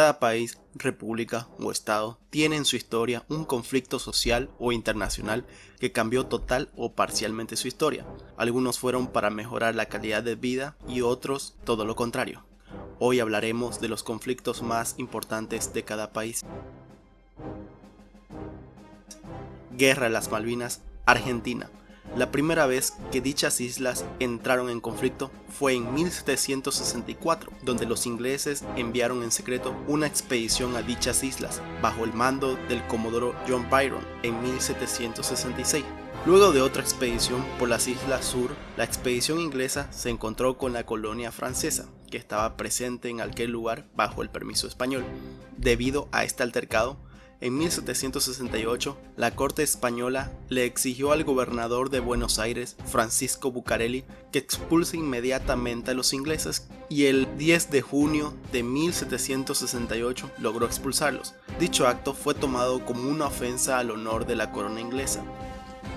Cada país, república o estado tiene en su historia un conflicto social o internacional que cambió total o parcialmente su historia. Algunos fueron para mejorar la calidad de vida y otros todo lo contrario. Hoy hablaremos de los conflictos más importantes de cada país. Guerra de las Malvinas, Argentina. La primera vez que dichas islas entraron en conflicto fue en 1764, donde los ingleses enviaron en secreto una expedición a dichas islas, bajo el mando del comodoro John Byron en 1766. Luego de otra expedición por las Islas Sur, la expedición inglesa se encontró con la colonia francesa, que estaba presente en aquel lugar bajo el permiso español. Debido a este altercado, en 1768, la corte española le exigió al gobernador de Buenos Aires, Francisco Bucareli, que expulse inmediatamente a los ingleses, y el 10 de junio de 1768 logró expulsarlos. Dicho acto fue tomado como una ofensa al honor de la corona inglesa.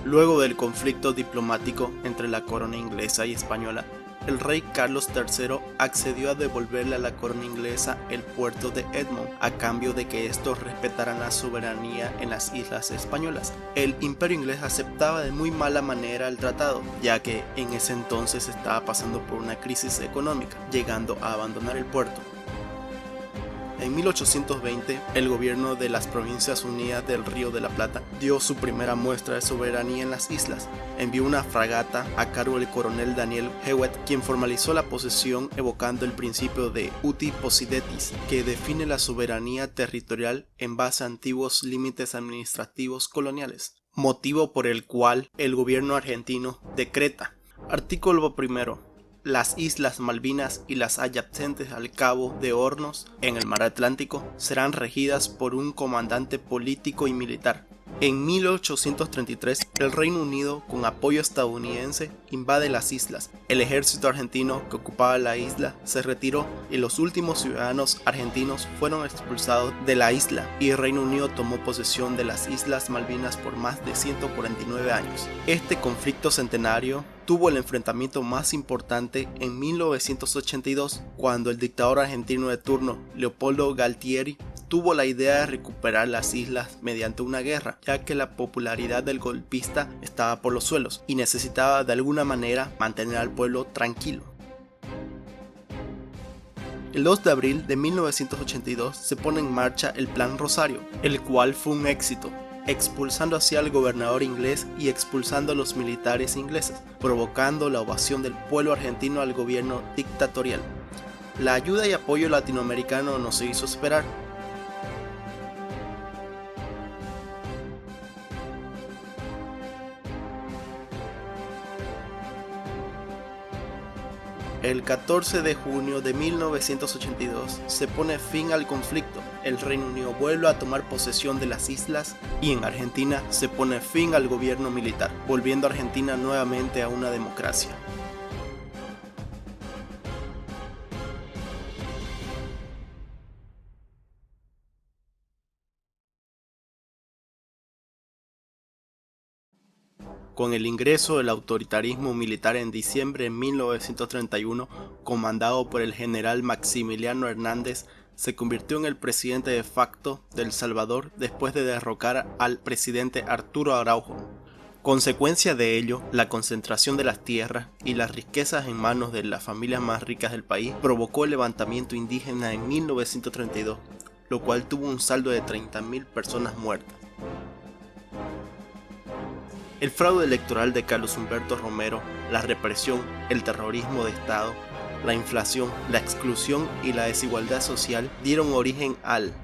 Luego del conflicto diplomático entre la corona inglesa y española, el rey Carlos III accedió a devolverle a la corona inglesa el puerto de Edmond a cambio de que estos respetaran la soberanía en las islas españolas. El imperio inglés aceptaba de muy mala manera el tratado, ya que en ese entonces estaba pasando por una crisis económica, llegando a abandonar el puerto. En 1820, el gobierno de las Provincias Unidas del Río de la Plata dio su primera muestra de soberanía en las islas. Envió una fragata a cargo del coronel Daniel Hewett, quien formalizó la posesión evocando el principio de uti possidetis, que define la soberanía territorial en base a antiguos límites administrativos coloniales, motivo por el cual el gobierno argentino decreta. Artículo 1. Las Islas Malvinas y las adyacentes al Cabo de Hornos, en el mar Atlántico, serán regidas por un comandante político y militar. En 1833, el Reino Unido, con apoyo estadounidense, invade las islas. El ejército argentino que ocupaba la isla se retiró y los últimos ciudadanos argentinos fueron expulsados de la isla, y el Reino Unido tomó posesión de las Islas Malvinas por más de 149 años. Este conflicto centenario tuvo el enfrentamiento más importante en 1982, cuando el dictador argentino de turno, Leopoldo Galtieri, tuvo la idea de recuperar las islas mediante una guerra, ya que la popularidad del golpista estaba por los suelos y necesitaba de alguna manera mantener al pueblo tranquilo. El 2 de abril de 1982 se pone en marcha el Plan Rosario, el cual fue un éxito, expulsando así al gobernador inglés y expulsando a los militares ingleses, provocando la ovación del pueblo argentino al gobierno dictatorial. La ayuda y apoyo latinoamericano no se hizo esperar. El 14 de junio de 1982 se pone fin al conflicto, el Reino Unido vuelve a tomar posesión de las islas y en Argentina se pone fin al gobierno militar, volviendo a Argentina nuevamente a una democracia. Con el ingreso del autoritarismo militar en diciembre de 1931, comandado por el general Maximiliano Hernández, se convirtió en el presidente de facto de El Salvador después de derrocar al presidente Arturo Araujo. Consecuencia de ello, la concentración de las tierras y las riquezas en manos de las familias más ricas del país provocó el levantamiento indígena en 1932, lo cual tuvo un saldo de 30.000 personas muertas. El fraude electoral de Carlos Humberto Romero, la represión, el terrorismo de Estado, la inflación, la exclusión y la desigualdad social dieron origen al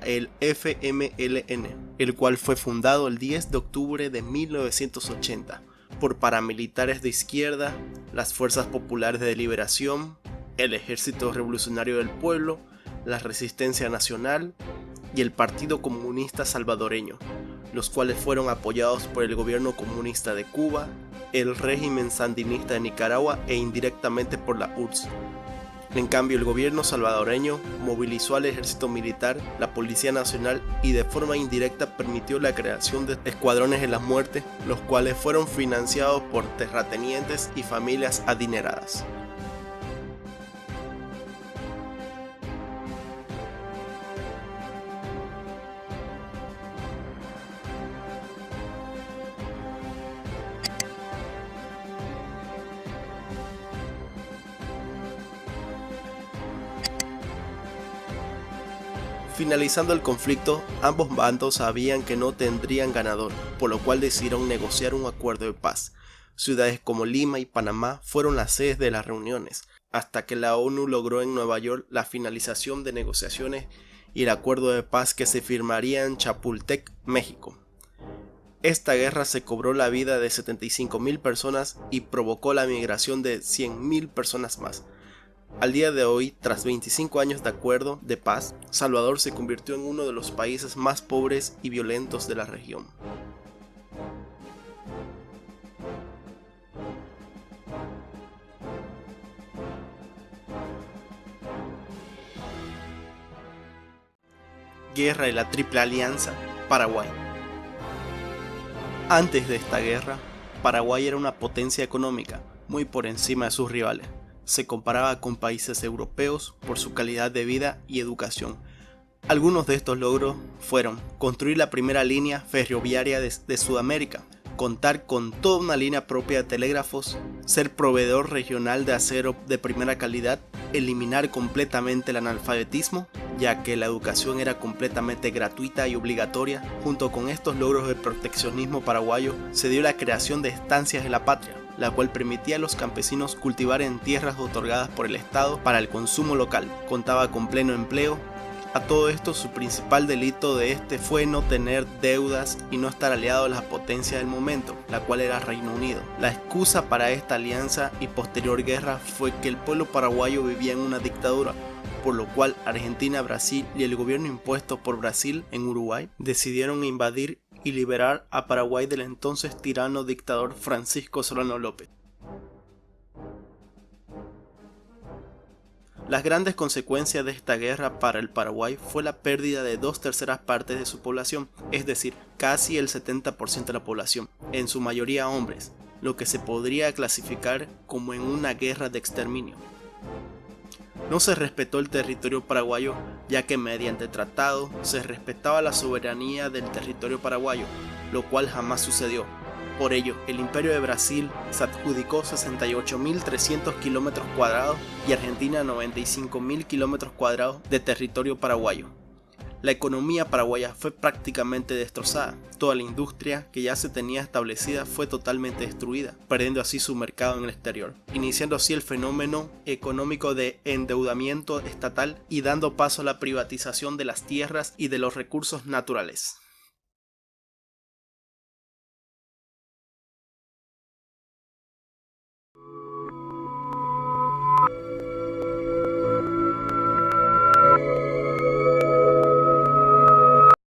FMLN, el cual fue fundado el 10 de octubre de 1980 por paramilitares de izquierda, las Fuerzas Populares de Liberación, el Ejército Revolucionario del Pueblo, la Resistencia Nacional y el Partido Comunista Salvadoreño, los cuales fueron apoyados por el gobierno comunista de Cuba, el régimen sandinista de Nicaragua e indirectamente por la URSS. En cambio, el gobierno salvadoreño movilizó al ejército militar, la Policía Nacional y de forma indirecta permitió la creación de escuadrones de la muerte, los cuales fueron financiados por terratenientes y familias adineradas. Finalizando el conflicto, ambos bandos sabían que no tendrían ganador, por lo cual decidieron negociar un acuerdo de paz. Ciudades como Lima y Panamá fueron las sedes de las reuniones, hasta que la ONU logró en Nueva York la finalización de negociaciones y el acuerdo de paz que se firmaría en Chapultepec, México. Esta guerra se cobró la vida de 75.000 personas y provocó la migración de 100.000 personas más. Al día de hoy, tras 25 años de acuerdo de paz, Salvador se convirtió en uno de los países más pobres y violentos de la región. Guerra de la Triple Alianza, Paraguay. Antes de esta guerra, Paraguay era una potencia económica, muy por encima de sus rivales. Se comparaba con países europeos por su calidad de vida y educación. Algunos de estos logros fueron construir la primera línea ferroviaria de Sudamérica, contar con toda una línea propia de telégrafos, ser proveedor regional de acero de primera calidad, eliminar completamente el analfabetismo, ya que la educación era completamente gratuita y obligatoria. Junto con estos logros del proteccionismo paraguayo, se dio la creación de estancias de la patria, la cual permitía a los campesinos cultivar en tierras otorgadas por el Estado para el consumo local. Contaba con pleno empleo. A todo esto, su principal delito de este fue no tener deudas y no estar aliado a la potencia del momento, la cual era Reino Unido. La excusa para esta alianza y posterior guerra fue que el pueblo paraguayo vivía en una dictadura, por lo cual Argentina, Brasil y el gobierno impuesto por Brasil en Uruguay decidieron invadir y liberar a Paraguay del entonces tirano dictador Francisco Solano López. Las grandes consecuencias de esta guerra para el Paraguay fue la pérdida de 2/3 partes de su población, es decir, casi el 70% de la población, en su mayoría hombres, lo que se podría clasificar como en una guerra de exterminio. No se respetó el territorio paraguayo, ya que mediante tratado se respetaba la soberanía del territorio paraguayo, lo cual jamás sucedió. Por ello, el Imperio de Brasil se adjudicó 68.300 km² y Argentina 95.000 km² de territorio paraguayo. La economía paraguaya fue prácticamente destrozada. Toda la industria que ya se tenía establecida fue totalmente destruida, perdiendo así su mercado en el exterior, iniciando así el fenómeno económico de endeudamiento estatal y dando paso a la privatización de las tierras y de los recursos naturales.